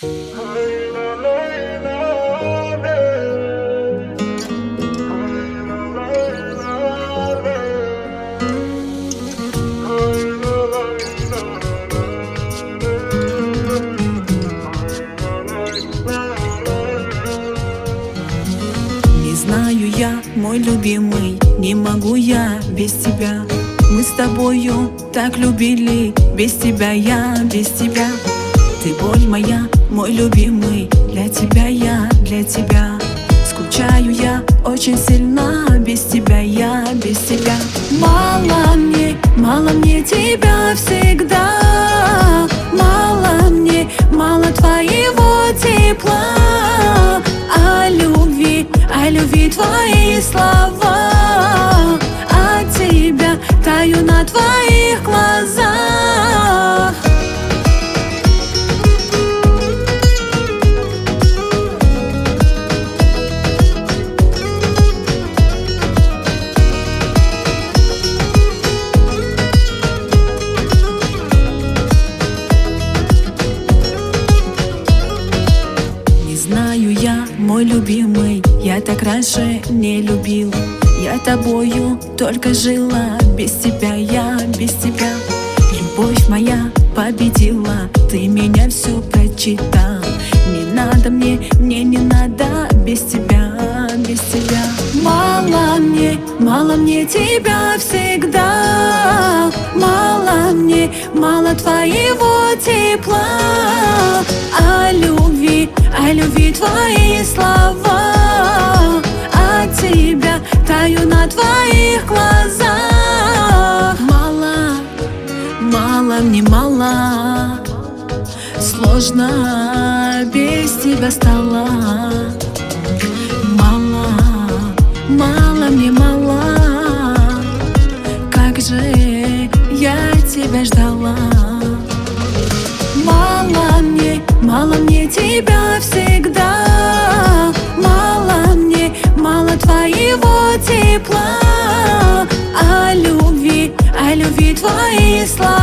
Не знаю я, мой любимый, не могу я без тебя. Мы с тобою так любили, без тебя я, без тебя. Ты боль моя, мой любимый, для тебя я, для тебя. Скучаю я очень сильно, без тебя я, без тебя. Мало мне тебя всегда. Мало твоего тепла. О любви твои слова. От тебя таю на твоих глазах. Знаю я, мой любимый, я так раньше не любил. Я тобою только жила, без тебя я, без тебя. Любовь моя победила, ты меня все прочитал. Не надо мне не надо без тебя, без тебя. Мало мне тебя всегда. Мало твоего тепла. О любви твои слова. От тебя таю на твоих глазах. Мало мне мало. Сложно без тебя стало. Мало мне мало. Как же я тебя ждала. Мало мне тебя всегда. Мало твоего тепла. О любви твои слова.